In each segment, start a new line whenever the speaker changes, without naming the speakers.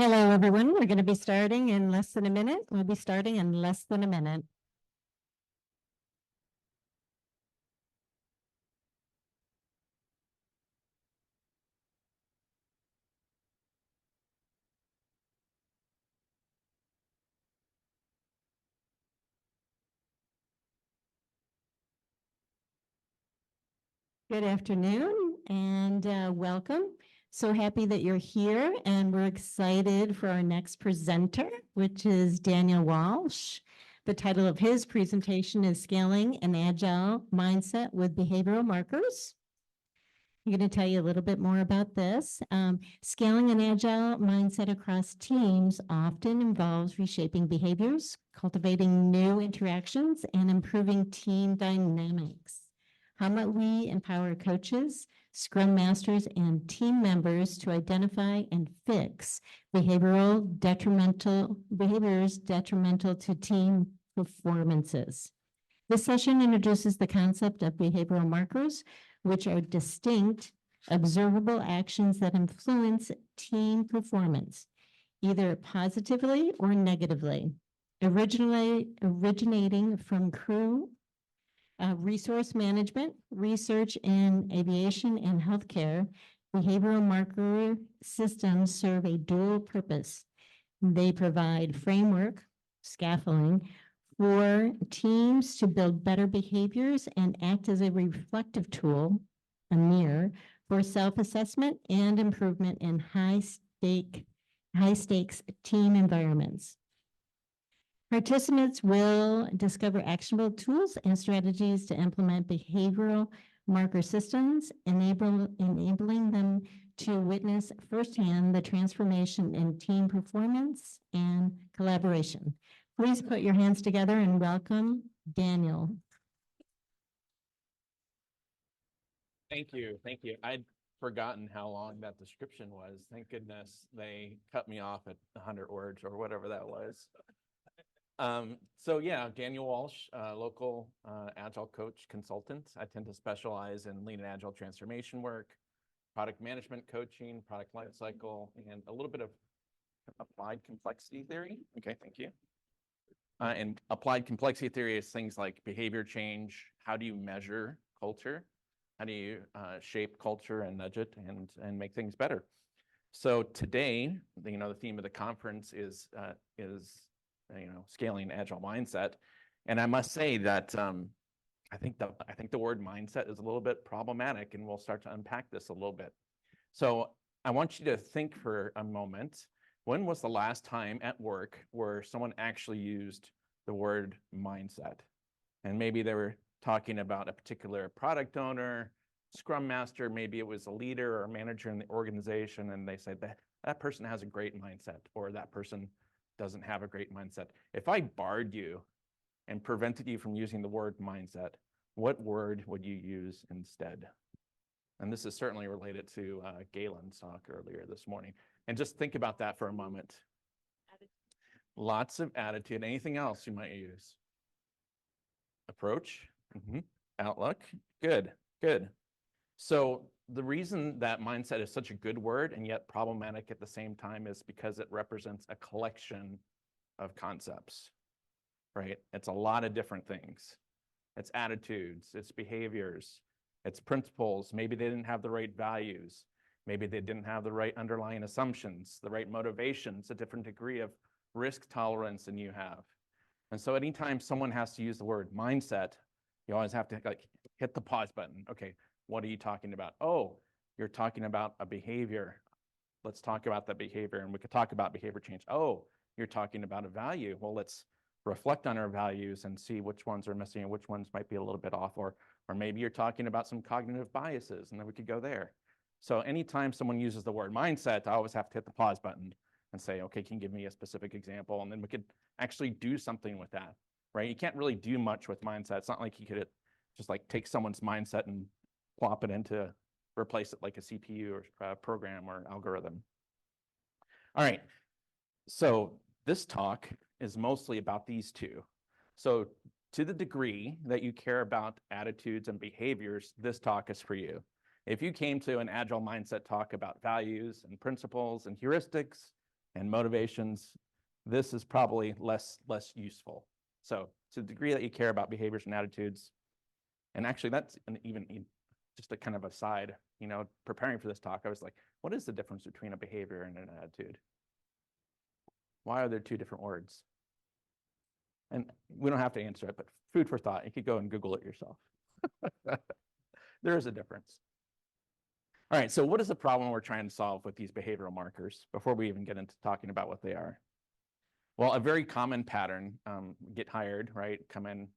Hello, everyone. We're going to be starting in less than a minute. We'll be starting in less than a minute. Good afternoon and welcome. So happy that you're here, and we're excited for our next presenter, which is Daniel Walsh. The title of his presentation is Scaling an Agile Mindset with Behavioral Markers. I'm going to tell you a little bit more about this. Scaling an agile mindset across teams often involves reshaping behaviors, cultivating new interactions, and improving team dynamics. How might we empower coaches, scrum masters, and team members to identify and fix behaviors detrimental to team performances? This session introduces the concept of behavioral markers, which are distinct, observable actions that influence team performance, either positively or negatively. Originating from crew resource management, research in aviation and healthcare, behavioral marker systems serve a dual purpose. They provide framework, scaffolding, for teams to build better behaviors and act as a reflective tool, a mirror, for self-assessment and improvement in high stakes team environments. Participants will discover actionable tools and strategies to implement behavioral marker systems, enabling them to witness firsthand the transformation in team performance and collaboration. Please put your hands together and welcome Daniel.
Thank you. Thank you. I'd forgotten how long that description was. Thank goodness they cut me off at 100 words or whatever that was. So yeah, Daniel Walsh, local Agile coach consultant. I tend to specialize in lean and Agile transformation work, product management coaching, product lifecycle, and a little bit of applied complexity theory. Okay, thank you. And applied complexity theory is things like behavior change. How do you measure culture? How do you shape culture and nudge it and make things better? So today, the theme of the conference is scaling agile mindset, and I must say that I think the word mindset is a little bit problematic, and we'll start to unpack this a little bit. So I want you to think for a moment. When was the last time at work where someone actually used the word mindset? And maybe they were talking about a particular product owner, scrum master, maybe it was a leader or a manager in the organization, and they said that person has a great mindset, or that person doesn't have a great mindset. If I barred you and prevented you from using the word mindset, what word would you use instead? And this is certainly related to Galen's talk earlier this morning. And just think about that for a moment. Attitude. Lots of attitude. Anything else you might use? Approach. Outlook. Good, good. So the reason that mindset is such a good word and yet problematic at the same time is because it represents a collection of concepts, right? It's a lot of different things. It's attitudes, it's behaviors, it's principles. Maybe they didn't have the right values. Maybe they didn't have the right underlying assumptions, the right motivations, a different degree of risk tolerance than you have. And so anytime someone has to use the word mindset, you always have to hit the pause button. Okay, what are you talking about? Oh, you're talking about a behavior. Let's talk about that behavior, and we could talk about behavior change. Oh, you're talking about a value. Well, let's reflect on our values and see which ones are missing and which ones might be a little bit off, or maybe you're talking about some cognitive biases, and then we could go there. So anytime someone uses the word mindset, I always have to hit the pause button and say, okay, can you give me a specific example? And then we could actually do something with that, right? You can't really do much with mindset. It's not like you could just take someone's mindset and plop it into, replace it like a CPU or program or algorithm. All right, so this talk is mostly about these two. So to the degree that you care about attitudes and behaviors, this talk is for you. If you came to an Agile mindset talk about values and principles and heuristics, and motivations, this is probably less useful. So to the degree that you care about behaviors and attitudes, and actually that's even just a kind of aside, preparing for this talk, I was like, what is the difference between a behavior and an attitude? Why are there two different words? And we don't have to answer it, but food for thought. You could go and Google it yourself. There is a difference. All right, so what is the problem we're trying to solve with these behavioral markers before we even get into talking about what they are? Well, a very common pattern, get hired, right? Come in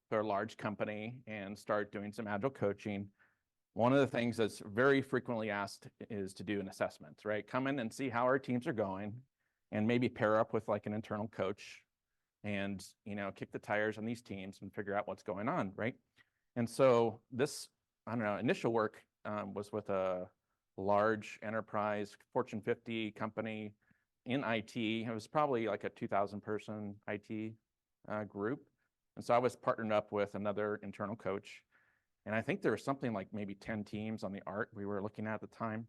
to a large company and start doing some agile coaching. One of the things that's very frequently asked is to do an assessment, right? Come in and see how our teams are going and maybe pair up with like an internal coach and, kick the tires on these teams and figure out what's going on, right? And so this, I don't know, initial work was with a large enterprise Fortune 50 company in IT. It was probably like a 2,000 person IT group. And so I was partnered up with another internal coach. And I think there was something like maybe 10 teams on the ART we were looking at the time.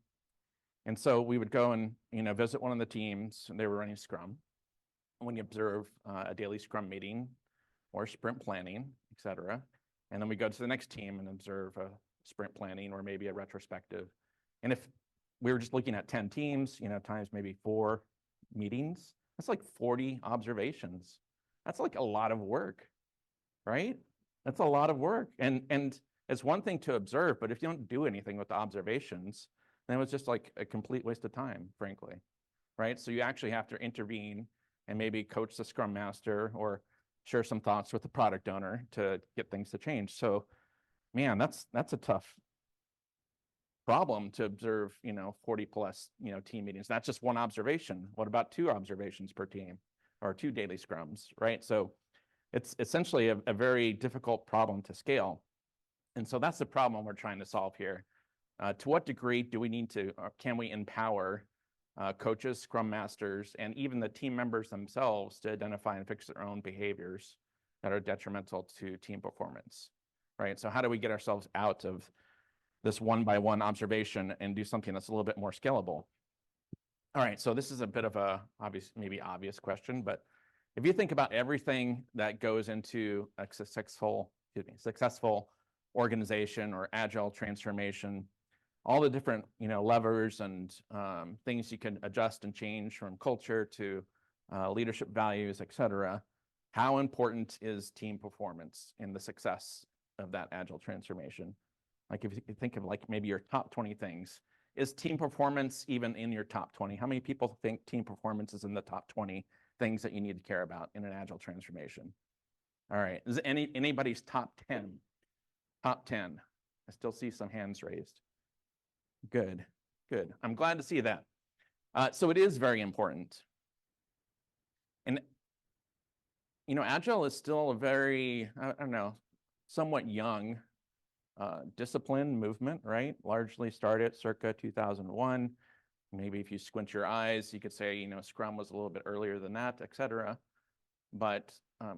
And so we would go and, visit one of the teams, and they were running Scrum. When you observe a daily Scrum meeting or sprint planning, et cetera. And then we go to the next team and observe a sprint planning or maybe a retrospective. And if we were just looking at 10 teams, times maybe 4 meetings, that's like 40 observations. That's like a lot of work, right? That's a lot of work. And it's one thing to observe, but if you don't do anything with the observations, then it was just like a complete waste of time, frankly, right? So you actually have to intervene and maybe coach the Scrum Master or share some thoughts with the product owner to get things to change. So, man, that's a tough problem to observe, 40 plus, team meetings. Not just one observation. What about 2 observations per team or 2 daily scrums, right? So it's essentially a very difficult problem to scale. And so that's the problem we're trying to solve here. To what degree do we need to, or can we empower coaches, scrum masters, and even the team members themselves to identify and fix their own behaviors that are detrimental to team performance, right? So how do we get ourselves out of this one-by-one observation and do something that's a little bit more scalable? All right, so this is a bit of a maybe obvious question, but if you think about everything that goes into a successful organization or agile transformation, all the different levers and things you can adjust and change, from culture to leadership values, et cetera. How important is team performance in the success of that agile transformation? Like if you think of like maybe your top 20 things, is team performance even in your top 20? How many people think team performance is in the top 20 things that you need to care about in an agile transformation? All right, is anybody's top 10? Top 10. I still see some hands raised. Good, good. I'm glad to see that. So it is very important. And, Agile is still a very, I don't know, somewhat young discipline movement, right? Largely started circa 2001. Maybe if you squint your eyes, you could say, Scrum was a little bit earlier than that, et cetera. But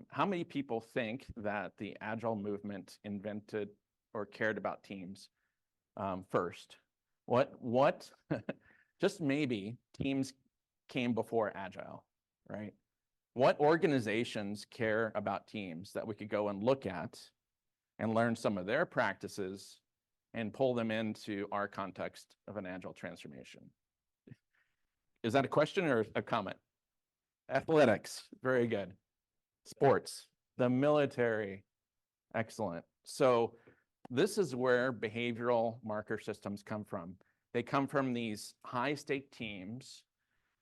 how many people think that the Agile movement invented or cared about teams first? What just maybe teams came before Agile, right? What organizations care about teams that we could go and look at and learn some of their practices and pull them into our context of an Agile transformation? Is that a question or a comment? Athletics, very good. Sports, the military, excellent. So this is where behavioral marker systems come from. They come from these high-stake teams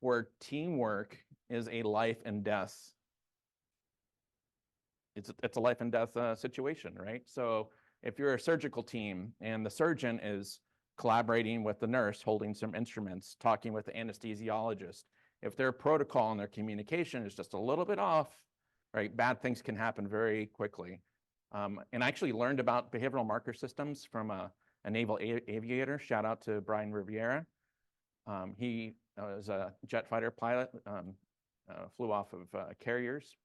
where teamwork is a life and death. It's a life and death situation, right? So if you're a surgical team and the surgeon is collaborating with the nurse, holding some instruments, talking with the anesthesiologist, if their protocol and their communication is just a little bit off, right, bad things can happen very quickly. And I actually learned about behavioral marker systems from a naval aviator. Shout out to Brian Riviera. He was a jet fighter pilot, flew off of carriers.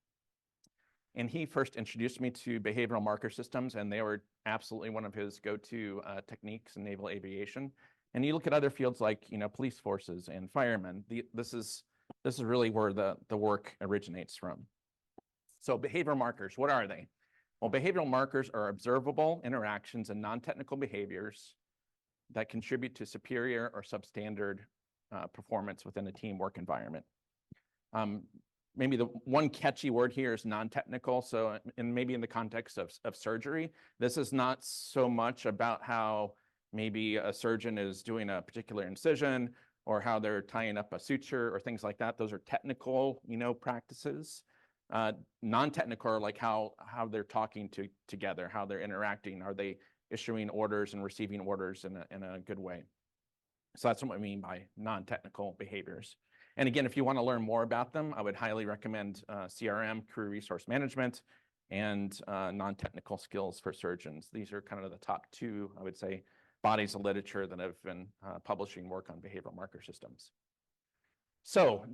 And he first introduced me to behavioral marker systems, and they were absolutely one of his go-to techniques in naval aviation. And you look at other fields like, police forces and firemen. This is This is really where the work originates from. So behavioral markers, what are they? Well, behavioral markers are observable interactions and non-technical behaviors that contribute to superior or substandard performance within a team work environment. Maybe the one catchy word here is non-technical. So, and maybe in the context of surgery, this is not so much about how maybe a surgeon is doing a particular incision or how they're tying up a suture or things like that. Those are technical, practices. Non-technical are like how they're talking together, how they're interacting. Are they issuing orders and receiving orders in a good way? So that's what I mean by non-technical behaviors. And again, if you want to learn more about them, I would highly recommend CRM, career resource management, and non-technical skills for surgeons. These are kind of the top two, I would say, bodies of literature that have been publishing work on behavioral marker systems. So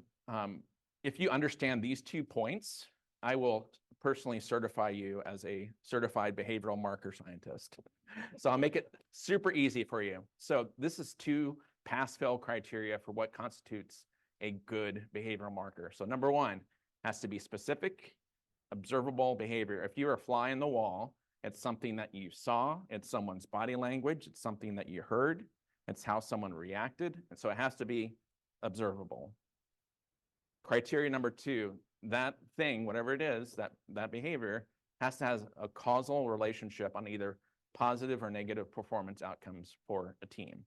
if you understand these 2 points, I will personally certify you as a certified behavioral marker scientist. So I'll make it super easy for you. So this is 2 pass-fail criteria for what constitutes a good behavioral marker. So number 1 has to be specific, observable behavior. If you're a fly in the wall, it's something that you saw, it's someone's body language, it's something that you heard, it's how someone reacted. And so it has to be observable. Criteria number 2, that thing, whatever it is, that behavior has to have a causal relationship on either positive or negative performance outcomes for a team.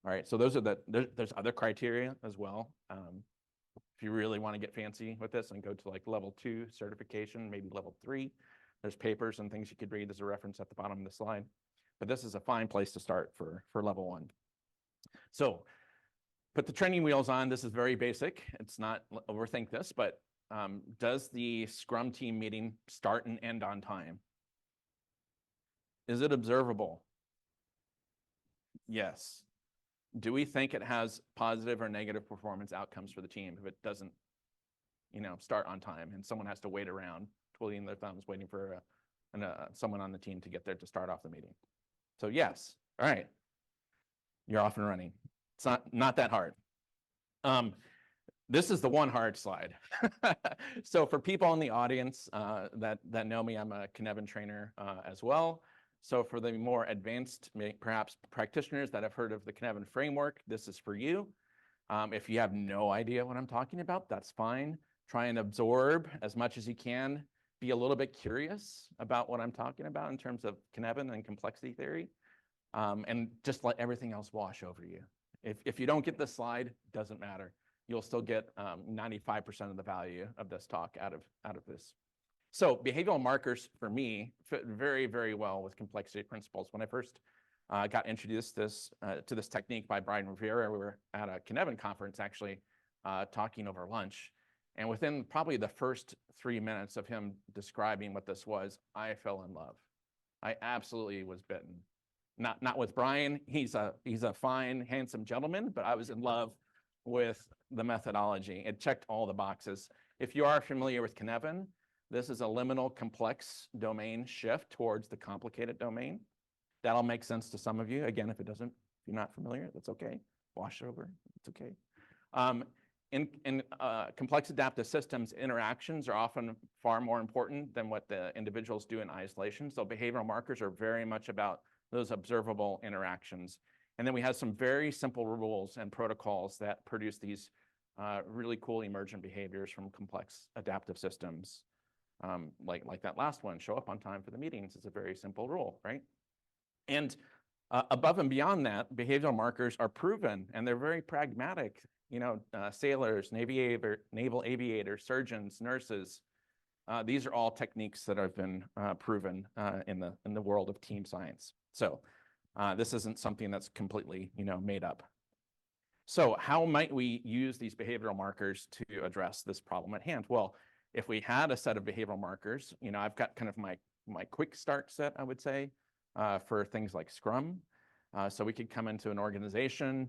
All right, so those are there's other criteria as well. If you really want to get fancy with this and go to like level 2 certification, maybe level 3, there's papers and things you could read as a reference at the bottom of the slide. But this is a fine place to start for level 1. So put the training wheels on. This is very basic. It's not overthink this, but does the Scrum team meeting start and end on time? Is it observable? Yes. Do we think it has positive or negative performance outcomes for the team if it doesn't, start on time and someone has to wait around, twiddling their thumbs, waiting for someone on the team to get there to start off the meeting? So yes. All right. You're off and running. It's not that hard. This is the one hard slide. So for people in the audience that know me, I'm a Cynefin trainer as well. So for the more advanced, perhaps practitioners that have heard of the Cynefin framework, this is for you. If you have no idea what I'm talking about, that's fine. Try and absorb as much as you can. Be a little bit curious about what I'm talking about in terms of Cynefin and complexity theory. And just let everything else wash over you. If you don't get this slide, doesn't matter. You'll still get 95% of the value of this talk out of this. So behavioral markers for me fit very, very well with complexity principles. When I first got introduced to this technique by Brian Rivera, we were at a Cynefin conference actually talking over lunch. And within probably the first 3 minutes of him describing what this was, I fell in love. I absolutely was bitten. Not with Brian. He's a fine, handsome gentleman, but I was in love with the methodology. It checked all the boxes. If you are familiar with Cynefin, this is a liminal complex domain shift towards the complicated domain. That'll make sense to some of you. Again, if it doesn't, if you're not familiar, that's okay. Wash over, it's okay. In complex adaptive systems, interactions are often far more important than what the individuals do in isolation. So behavioral markers are very much about those observable interactions. And then we have some very simple rules and protocols that produce these really cool emergent behaviors from complex adaptive systems. Like that last one, show up on time for the meetings is a very simple rule, right? And above and beyond that, behavioral markers are proven and they're very pragmatic. Sailors, naval aviators, surgeons, nurses, these are all techniques that have been proven in the world of team science. So this isn't something that's completely, made up. So how might we use these behavioral markers to address this problem at hand? Well, if we had a set of behavioral markers, I've got kind of my quick start set, I would say, for things like Scrum. So we could come into an organization,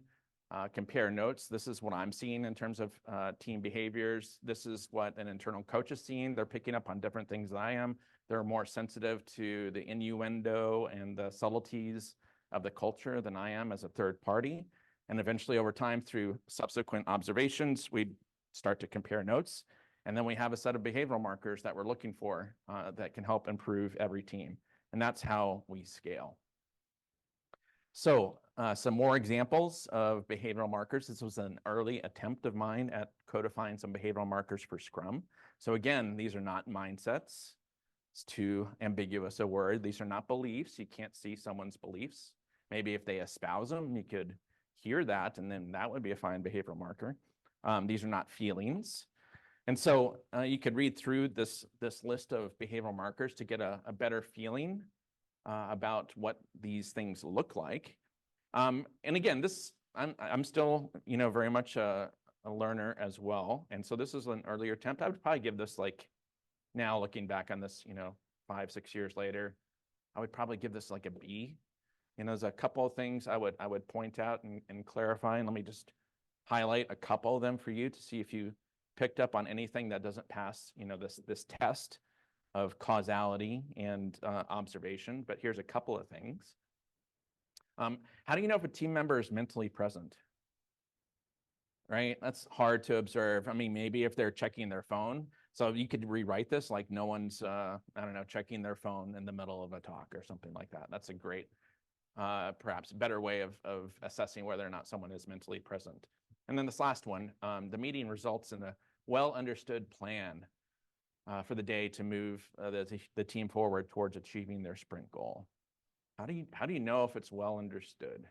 compare notes. This is what I'm seeing in terms of team behaviors. This is what an internal coach is seeing. They're picking up on different things than I am. They're more sensitive to the innuendo and the subtleties of the culture than I am as a third party. And eventually over time through subsequent observations, we start to compare notes. And then we have a set of behavioral markers that we're looking for that can help improve every team. And that's how we scale. So some more examples of behavioral markers. This was an early attempt of mine at codifying some behavioral markers for Scrum. So again, these are not mindsets. It's too ambiguous a word. These are not beliefs. You can't see someone's beliefs. Maybe if they espouse them, you could hear that, and then that would be a fine behavioral marker. These are not feelings. And so you could read through this list of behavioral markers to get a better feeling about what these things look like. And again, I'm still, very much a learner as well. And so this is an earlier attempt. I would probably give this, like, now looking back on this, 5, 6 years later, I would probably give this like a B. There's a couple of things I would point out and clarify. And let me just highlight a couple of them for you to see if you picked up on anything that doesn't pass, this test of causality and observation. But here's a couple of things. How do you know if a team member is mentally present? Right? That's hard to observe. I mean, maybe if they're checking their phone. So you could rewrite this like no one's, checking their phone in the middle of a talk or something like that. That's a great, perhaps better way of assessing whether or not someone is mentally present. And then this last one, the meeting results in a well-understood plan for the day to move the team forward towards achieving their sprint goal. How do you know if it's well understood?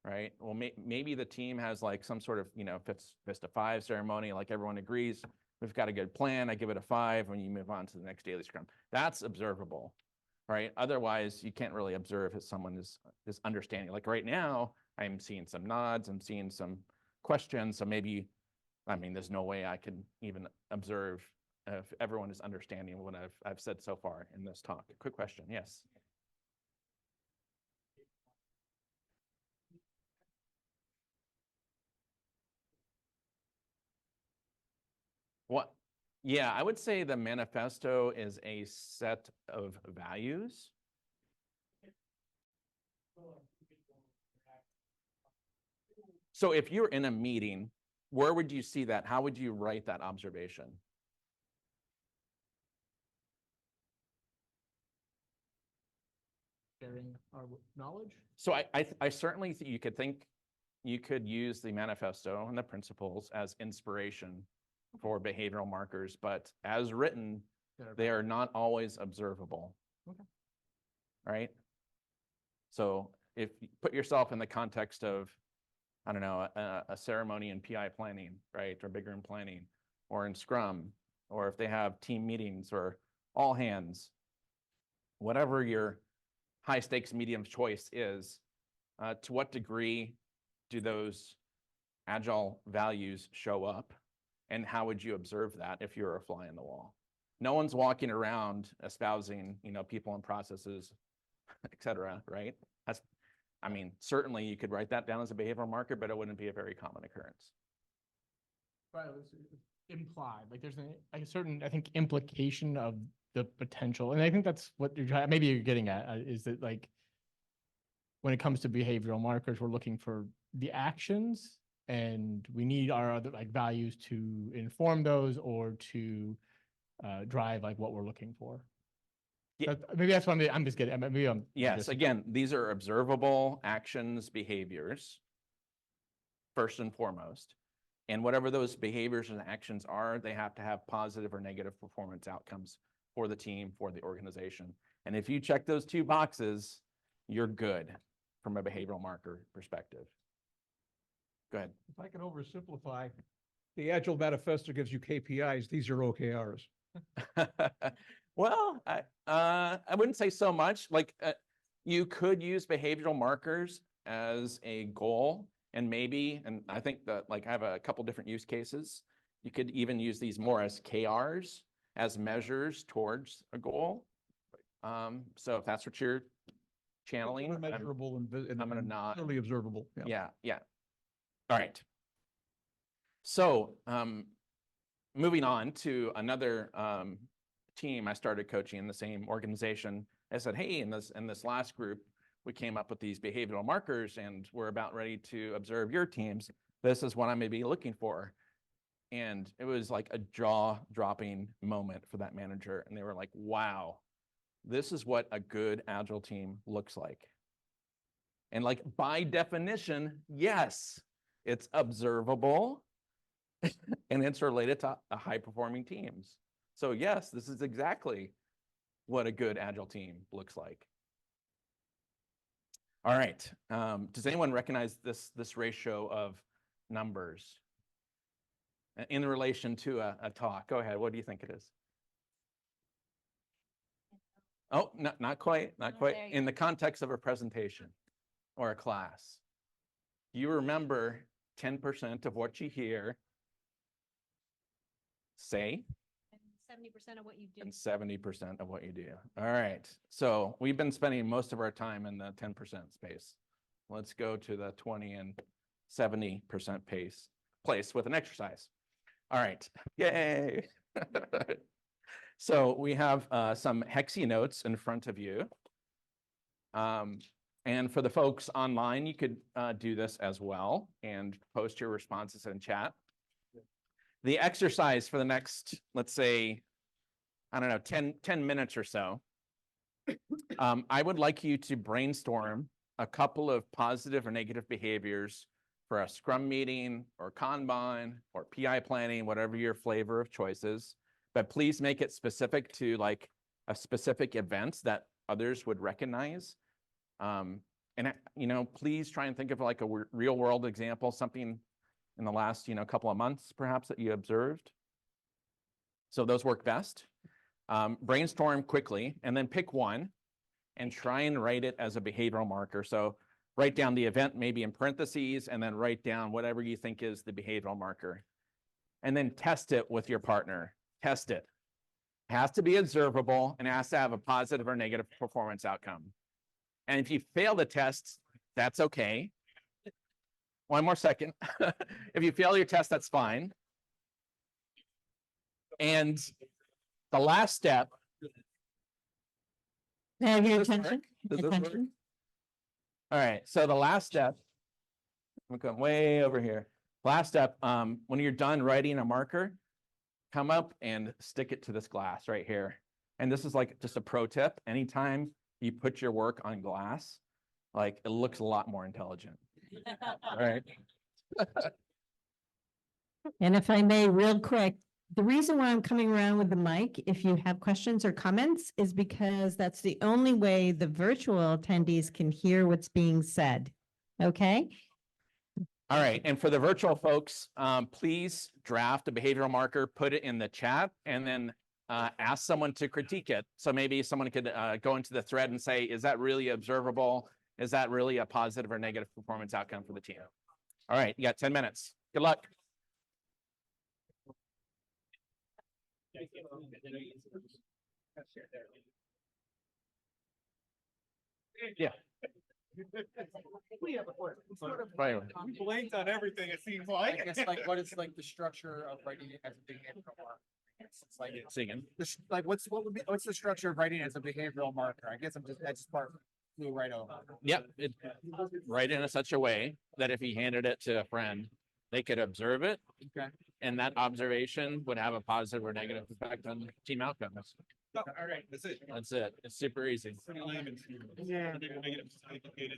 Right? Well, maybe the team has like some sort of, fist of 5 ceremony, like everyone agrees, we've got a good plan, I give it a 5, when you move on to the next daily scrum. That's observable, right? Otherwise, you can't really observe if someone is understanding. Like right now, I'm seeing some nods, I'm seeing some questions, so maybe, there's no way I could even observe if everyone is understanding what I've said so far in this talk. Quick question, yes? What? Yeah, I would say the manifesto is a set of values. So if you're in a meeting, where would you see that? How would you write that observation?
Sharing our knowledge.
So I certainly think you could use the manifesto and the principles as inspiration for behavioral markers, but as written, they are not always observable.
Okay.
Right? So if you put yourself in the context of, I don't know, a ceremony in PI planning, right? Or bigger in planning, or in Scrum, or if they have team meetings or all hands, whatever your high stakes medium choice is, to what degree do those Agile values show up? And how would you observe that if you're a fly in the wall? No one's walking around espousing, people and processes, et cetera, right? Certainly you could write that down as a behavioral marker, but it wouldn't be a very common occurrence.
Right, it's implied. Like there's a certain, I think, implication of the potential, and I think that's what you're trying. Maybe you're getting at is that, like, when it comes to behavioral markers, we're looking for the actions, and we need our other values to inform those or to drive what we're looking for.
Yeah.
Maybe that's what I'm just getting. Maybe I'm.
Yes, again, these are observable actions, behaviors, first and foremost. And whatever those behaviors and actions are, they have to have positive or negative performance outcomes for the team, for the organization. And if you check those 2 boxes, you're good from a behavioral marker perspective. Go ahead.
If I can oversimplify, the Agile Manifesto gives you KPIs. These are OKRs.
Well, I wouldn't say so much. Like you could use behavioral markers as a goal, and I think that I have a couple different use cases. You could even use these more as KRs, as measures towards a goal. So if that's what you're channeling,
Measurable and
I'm gonna nod.
Really observable.
Yeah. All right. So moving on to another team I started coaching in the same organization. I said, hey, in this last group, we came up with these behavioral markers and we're about ready to observe your teams. This is what I'm going to be looking for. And it was like a jaw-dropping moment for that manager. And they were like, wow, this is what a good Agile team looks like. And like by definition, yes, it's observable and it's related to high-performing teams. So yes, this is exactly what a good Agile team looks like. All right. Does anyone recognize this ratio of numbers in relation to a talk? Go ahead. What do you think it is? Oh, not quite, not quite. In the context of a presentation or a class, you remember 10% of what you hear say,
70% of what you do.
and 70% of what you do. All right. So we've been spending most of our time in the 10% space. Let's go to the 20 and 70% place with an exercise. All right. Yay. So we have some Hexi notes in front of you. And for the folks online, you could do this as well and post your responses in chat. The exercise for the next, let's say, I don't know, 10 minutes or so, I would like you to brainstorm a couple of positive or negative behaviors for a Scrum meeting or Kanban or PI planning, whatever your flavor of choice is. But please make it specific to like a specific event that others would recognize. And, you know, please try and think of like a real world example, something in the last, couple of months, perhaps, that you observed. So those work best. Brainstorm quickly and then pick one and try and write it as a behavioral marker. So write down the event maybe in parentheses and then write down whatever you think is the behavioral marker. And then test it with your partner. Test it. It has to be observable and it has to have a positive or negative performance outcome. And if you fail the test, that's okay. One more second. If you fail your test, that's fine. And the last step.
May I have your
Does this
attention?
work? Does this work?
Attention.
All right. So the last step, I'm going way over here. Last step, when you're done writing a marker, come up and stick it to this glass right here. And this is like just a pro tip. Anytime you put your work on glass, like it looks a lot more intelligent. All right.
And if I may, real quick, the reason why I'm coming around with the mic, if you have questions or comments, is because that's the only way the virtual attendees can hear what's being said. Okay?
All right. And for the virtual folks, please draft a behavioral marker, put it in the chat, and then ask someone to critique it. So maybe someone could go into the thread and say, is that really observable? Is that really a positive or negative performance outcome for the team? All right. You got 10 minutes. Good luck. Yeah. Right.
We blanked on everything, it seems like.
I guess like what is like the structure of writing it as a behavioral marker? It's like
Singing.
like what's the structure of writing as a behavioral marker? I guess that's just part flew right over.
Yep. Write in such a way that if he handed it to a friend, they could observe it.
Okay.
And that observation would have a positive or negative effect on team outcomes.
All right, that's it.
That's it. It's super easy.
Pretty layman's terms.
Yeah.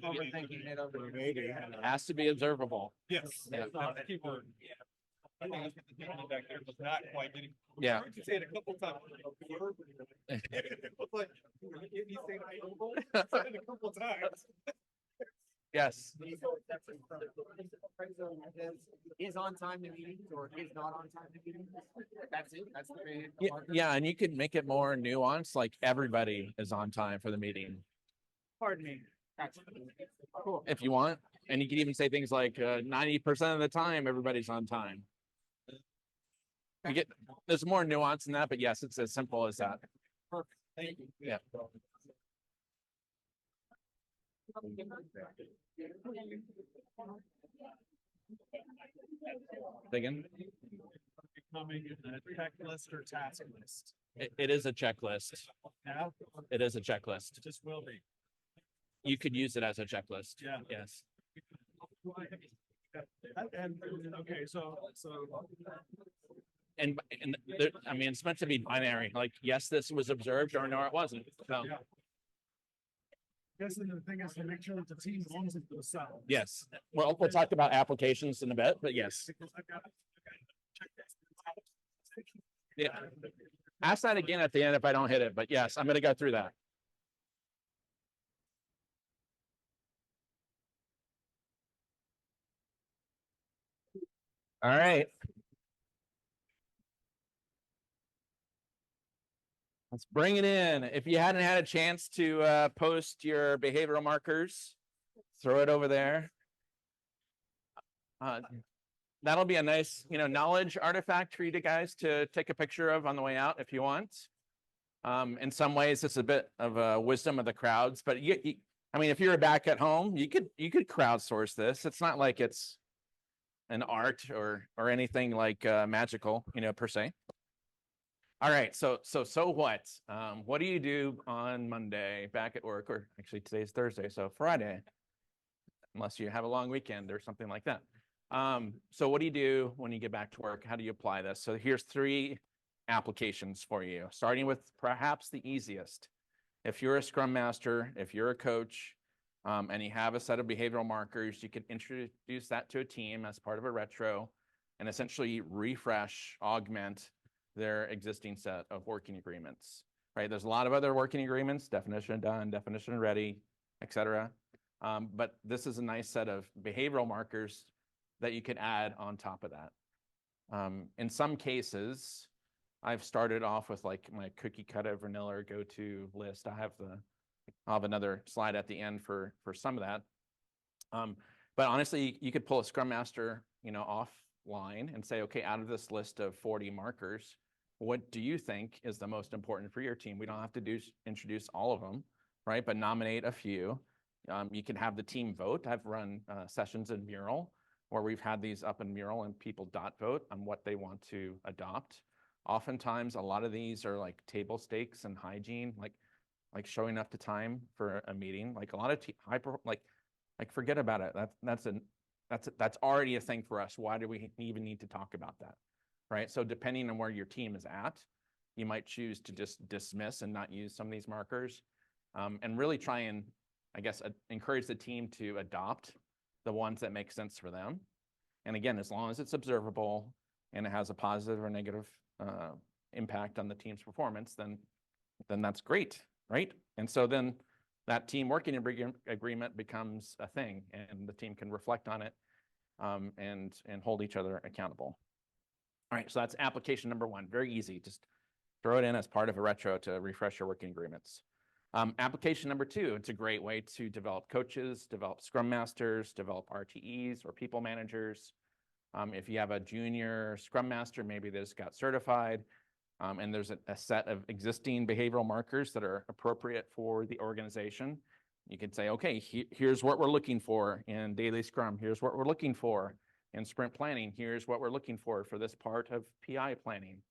Overthinking
it over.
It has to be observable.
Yes,
Yeah.
that's the key word. I think that's what the gentleman back there was not quite getting.
Yeah.
I heard you say it a couple times. It was like, you saying I said it a couple times.
Yes.
Is on time to meetings or is not on time to meetings? That's it. That's the behavioral
Yeah,
marker.
yeah, and you could make it more nuanced, like everybody is on time for the meeting
Pardon me. That's cool.
if you want. And you could even say things like 90% of the time, everybody's on time. You get, there's more nuance in that, but yes, it's as simple as that.
Perfect. Thank you.
Yeah. Again,
Becoming a checklist or task list.
it is a checklist.
Now,
It is a checklist.
it just will be.
you could use it as a checklist.
Yeah.
Yes.
And, okay, so.
And there, I mean, it's meant to be binary, like, yes, this was observed, or no, it wasn't. So,
Yeah. Guess the thing is to make sure that the team owns it themselves.
yes, well, we'll talk about applications in a bit, but yes.
Because I've got check this.
Yeah. Ask that again at the end if I don't hit it, but yes, I'm gonna go through that. All right. Let's bring it in. If you hadn't had a chance to post your behavioral markers, throw it over there. That'll be a nice, knowledge artifact for you guys to take a picture of on the way out if you want. In some ways, it's a bit of a wisdom of the crowds, but I mean, if you're back at home, you could crowdsource this. It's not like it's an art or anything like magical, per se. All right, so what? What do you do on Monday back at work, or actually today's Thursday, so Friday, unless you have a long weekend or something like that. So what do you do when you get back to work? How do you apply this? So here's 3 applications for you, starting with perhaps the easiest. If you're a Scrum Master, if you're a coach, and you have a set of behavioral markers, you can introduce that to a team as part of a retro and essentially refresh, augment their existing set of working agreements, right? There's a lot of other working agreements, definition done, definition ready, et cetera. But this is a nice set of behavioral markers that you could add on top of that. In some cases, I've started off with like my cookie cutter vanilla go-to list. I'll have another slide at the end for some of that. But honestly, you could pull a Scrum Master, offline and say, okay, out of this list of 40 markers, what do you think is the most important for your team? We don't have to introduce all of them, right? But nominate a few. You can have the team vote. I've run sessions in Mural where we've had these up in Mural and people vote on what they want to adopt. Oftentimes, a lot of these are like table stakes and hygiene, like showing up to time for a meeting. Like a lot of forget about it. That's already a thing for us. Why do we even need to talk about that? Right. So depending on where your team is at, you might choose to just dismiss and not use some of these markers, and really try and, I guess, encourage the team to adopt the ones that make sense for them. And again, as long as it's observable and it has a positive or negative impact on the team's performance, then that's great, right? And so then that team working agreement becomes a thing, and the team can reflect on it and hold each other accountable. All right, so that's application number 1. Very easy. Just throw it in as part of a retro to refresh your working agreements. Application number 2, it's a great way to develop coaches, develop Scrum Masters, develop RTEs or people managers. If you have a junior Scrum Master, maybe they just got certified, and there's a set of existing behavioral markers that are appropriate for the organization. You can say, okay, here's what we're looking for in daily Scrum. Here's what we're looking for in sprint planning. Here's what we're looking for this part of PI planning,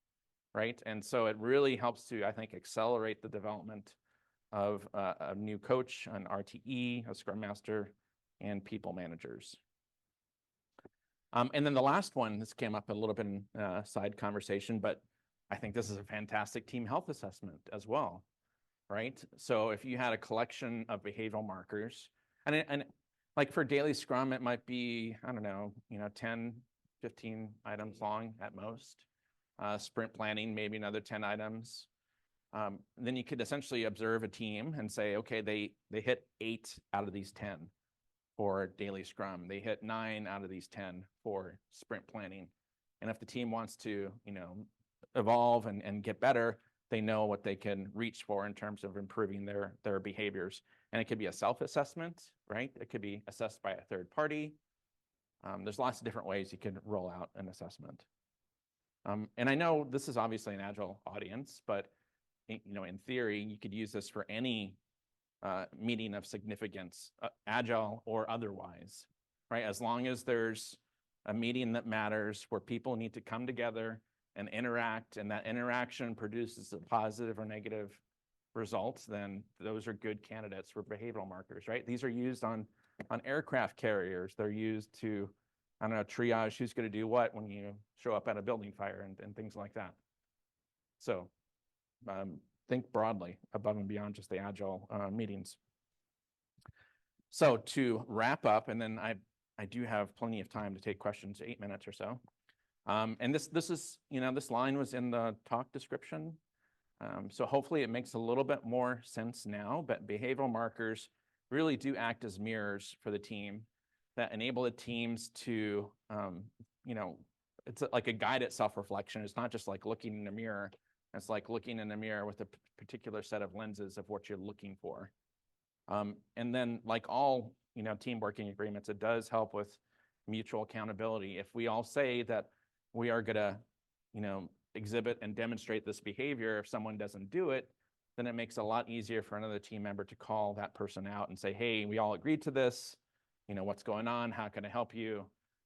right? And so it really helps to, I think, accelerate the development of a new coach, an RTE, a Scrum Master, and people managers. And then the last one, this came up a little bit in side conversation, but I think this is a fantastic team health assessment as well, right? So if you had a collection of behavioral markers, and like for daily Scrum, it might be, I don't know, 10, 15 items long at most. Sprint planning, maybe another 10 items. Then you could essentially observe a team and say, okay, they hit 8 out of these 10 for daily Scrum. They hit 9 out of these 10 for sprint planning. And if the team wants to, evolve and get better, they know what they can reach for in terms of improving their behaviors. And it could be a self-assessment, right? It could be assessed by a third party. There's lots of different ways you can roll out an assessment. And I know this is obviously an Agile audience, but in theory, you could use this for any meeting of significance, Agile or otherwise, right? As long as there's a meeting that matters where people need to come together and interact, and that interaction produces a positive or negative results, then those are good candidates for behavioral markers, right? These are used on aircraft carriers. They're used to, I don't know, triage who's going to do what when you show up at a building fire and things like that. So think broadly above and beyond just the Agile meetings. So to wrap up, and then I do have plenty of time to take questions, 8 minutes or so. And this is, this line was in the talk description. So hopefully it makes a little bit more sense now, but behavioral markers really do act as mirrors for the team that enable the teams to, it's like a guided self-reflection. It's not just like looking in a mirror. It's like looking in a mirror with a particular set of lenses of what you're looking for. And then like all, team working agreements, it does help with mutual accountability. If we all say that we are gonna, exhibit and demonstrate this behavior, if someone doesn't do it, then it makes it a lot easier for another team member to call that person out and say, hey, we all agreed to this, what's going on? How can I help you?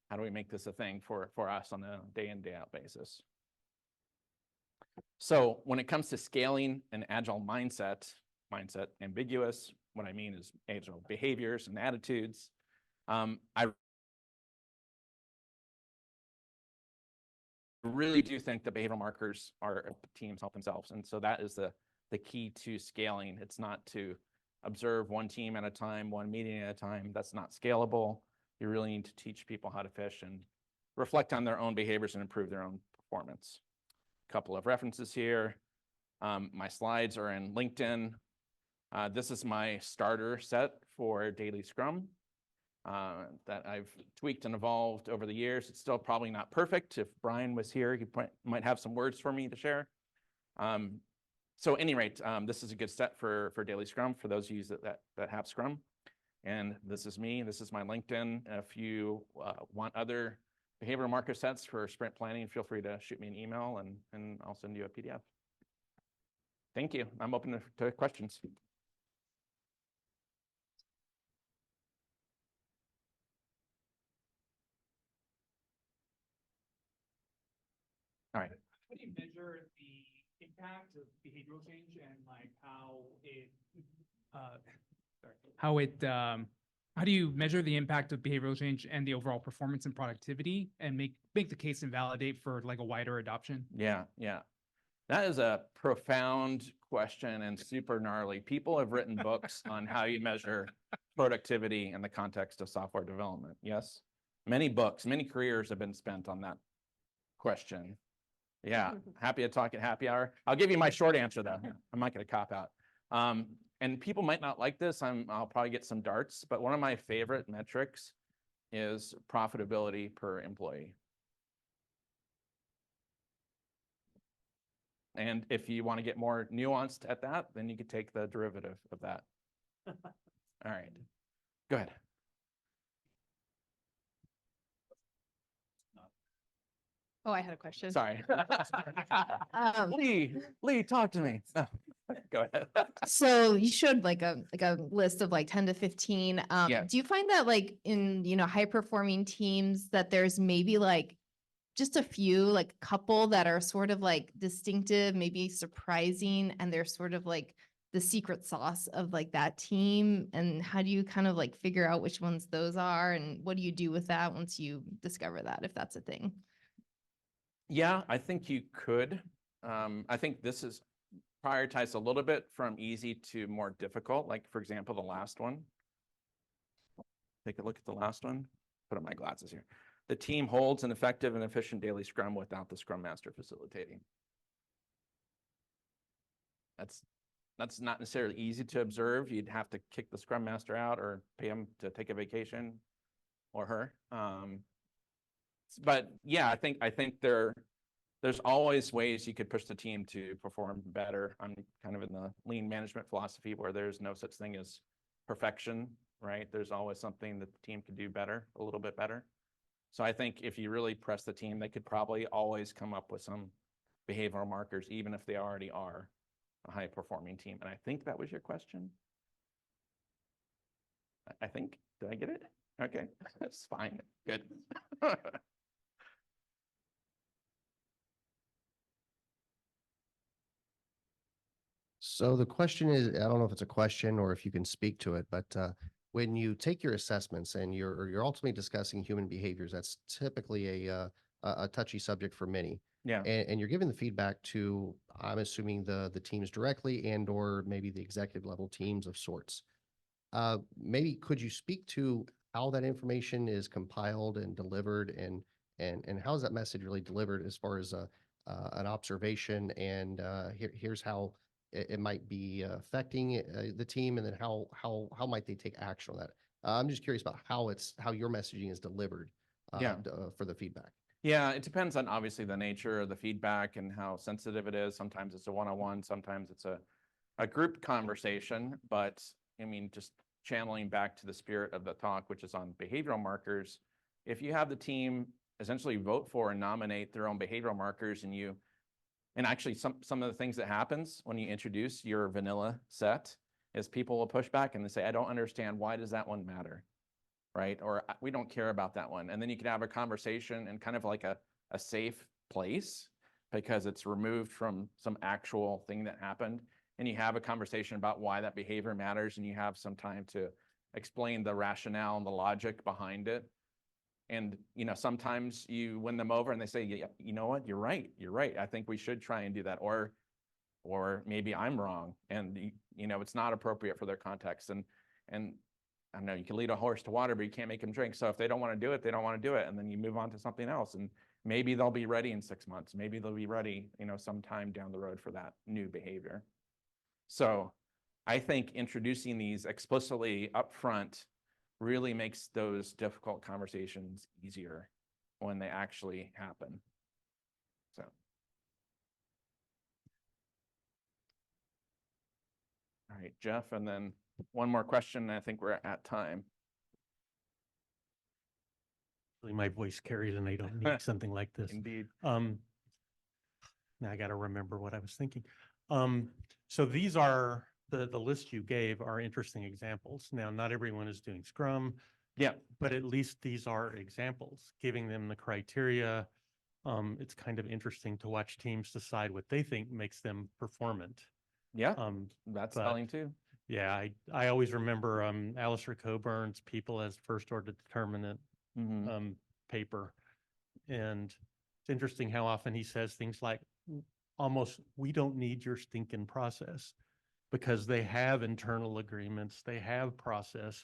How do we make this a thing for us on a day in, day out basis? So when it comes to scaling an Agile mindset ambiguous, what I mean is Agile behaviors and attitudes. I really do think the behavioral markers are teams help themselves. And so that is the key to scaling. It's not to observe one team at a time, one meeting at a time. That's not scalable. You really need to teach people how to fish and reflect on their own behaviors and improve their own performance. A couple of references here. My slides are in LinkedIn. This is my starter set for daily Scrum that I've tweaked and evolved over the years. It's still probably not perfect. If Brian was here, he might have some words for me to share. So at any rate, this is a good set for daily Scrum for those of you that have Scrum. And this is me. This is my LinkedIn. If you want other behavioral marker sets for sprint planning, feel free to shoot me an email and I'll send you a PDF. Thank you. I'm open to questions. All right.
How do you measure the impact of behavioral change and like how do you measure the impact of behavioral change and the overall performance and productivity and make the case and validate for like a wider adoption?
Yeah. That is a profound question and super gnarly. People have written books on how you measure productivity in the context of software development. Yes. Many books, many careers have been spent on that question. Yeah, happy to talk at happy hour. I'll give you my short answer though. I'm not going to cop out. And people might not like this. I'll probably get some darts, but one of my favorite metrics is profitability per employee. And if you want to get more nuanced at that, then you could take the derivative of that. All right, go ahead.
Oh, I had a question.
Sorry. Lee, talk to me. No, go ahead.
So you showed like a list of like 10 to 15.
Yeah.
Do you find that like in, high performing teams that there's maybe like just a few, like a couple that are sort of like distinctive, maybe surprising, and they're sort of like the secret sauce of like that team? And how do you kind of like figure out which ones those are? And what do you do with that once you discover that, if that's a thing?
Yeah, I think you could. I think this is prioritized a little bit from easy to more difficult. Like, for example, the last one. Take a look at the last one. Put on my glasses here. The team holds an effective and efficient daily Scrum without the Scrum Master facilitating. That's not necessarily easy to observe. You'd have to kick the Scrum Master out or pay him to take a vacation, or her. But yeah, I think there's always ways you could push the team to perform better. I'm kind of in the lean management philosophy where there's no such thing as perfection, right? There's always something that the team could do better, a little bit better. So I think if you really press the team, they could probably always come up with some behavioral markers, even if they already are a high performing team. And I think that was your question. I think, did I get it? Okay, that's fine, good.
So the question is, I don't know if it's a question or if you can speak to it, but when you take your assessments and you're ultimately discussing human behaviors, that's typically a touchy subject for many.
Yeah.
And you're giving the feedback to, I'm assuming the teams directly and or maybe the executive level teams of sorts. Maybe could you speak to how that information is compiled and delivered and how is that message really delivered as far as an observation and here's how it might be affecting the team and then how might they take action on that? I'm just curious about how your messaging is delivered
Yeah.
For the feedback.
Yeah, it depends on obviously the nature of the feedback and how sensitive it is. Sometimes it's a one-on-one, sometimes it's a group conversation, but I mean, just channeling back to the spirit of the talk, which is on behavioral markers. If you have the team essentially vote for and nominate their own behavioral markers and actually some of the things that happens when you introduce your vanilla set is people will push back and they say, I don't understand, why does that one matter? Right? Or we don't care about that one. And then you can have a conversation in kind of like a safe place because it's removed from some actual thing that happened. And you have a conversation about why that behavior matters and you have some time to explain the rationale and the logic behind it. And, you know, sometimes you win them over and they say, yeah, you know what, you're right. I think we should try and do that. Or maybe I'm wrong. And, you know, it's not appropriate for their context. And I don't know, you can lead a horse to water, but you can't make them drink. So if they don't want to do it, they don't want to do it. And then you move on to something else. And maybe they'll be ready in 6 months. Maybe they'll be ready, you know, sometime down the road for that new behavior. So I think introducing these explicitly upfront really makes those difficult conversations easier when they actually happen. So. All right, Jeff, and then one more question. I think we're at time.
My voice carries and I don't need something like this.
Indeed.
Now I got to remember what I was thinking. So these are the list you gave are interesting examples. Now, not everyone is doing Scrum.
Yeah.
But at least these are examples, giving them the criteria. It's kind of interesting to watch teams decide what they think makes them performant.
Yeah, that's telling too.
Yeah, I always remember Alistair Coburn's People as First Order Determinant paper. And it's interesting how often he says things like, almost, we don't need your stinking process, because they have internal agreements, they have process.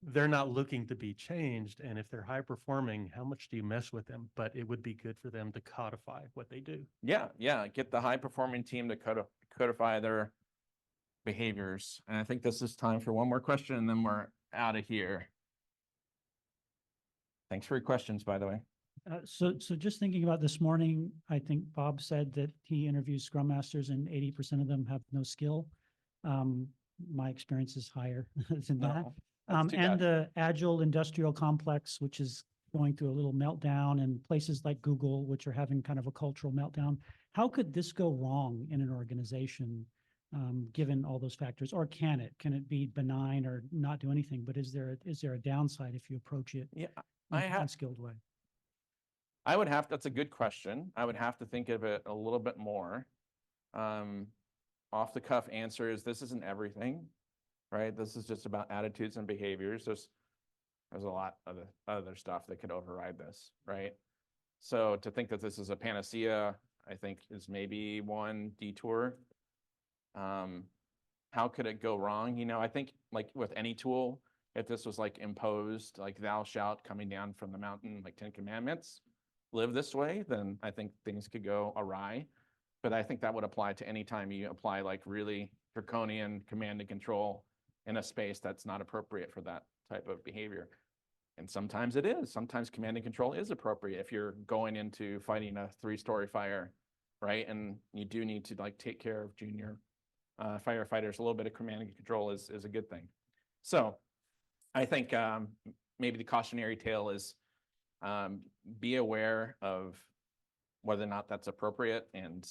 They're not looking to be changed. And if they're high performing, how much do you mess with them? But it would be good for them to codify what they do.
Yeah, get the high performing team to codify their behaviors. And I think this is time for one more question and then we're out of here. Thanks for your questions, by the way.
So just thinking about this morning, I think Bob said that he interviews Scrum Masters and 80% of them have no skill. My experience is higher than that. And the Agile industrial complex, which is going through a little meltdown, and places like Google, which are having kind of a cultural meltdown. How could this go wrong in an organization, given all those factors? Or can it? Can it be benign or not do anything? But is there a downside if you approach it in an unskilled way?
I would have, that's a good question. I would have to think of it a little bit more. Off the cuff answer is this isn't everything, right? This is just about attitudes and behaviors. There's a lot of other stuff that could override this, right? So to think that this is a panacea, I think is maybe one detour. How could it go wrong? You know, I think like with any tool, if this was like imposed, like thou shalt coming down from the mountain, like 10 Commandments, live this way, then I think things could go awry. But I think that would apply to any time you apply like really draconian command and control in a space that's not appropriate for that type of behavior. And sometimes it is. Sometimes command and control is appropriate if you're going into fighting a 3-story fire, right? And you do need to like take care of junior firefighters. A little bit of command and control is a good thing. So I think maybe the cautionary tale is be aware of whether or not that's appropriate and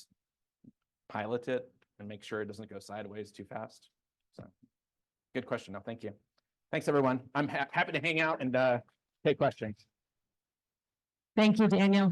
pilot it and make sure it doesn't go sideways too fast. So good question. No, thank you. Thanks, everyone. I'm happy to hang out and take questions.
Thank you, Daniel.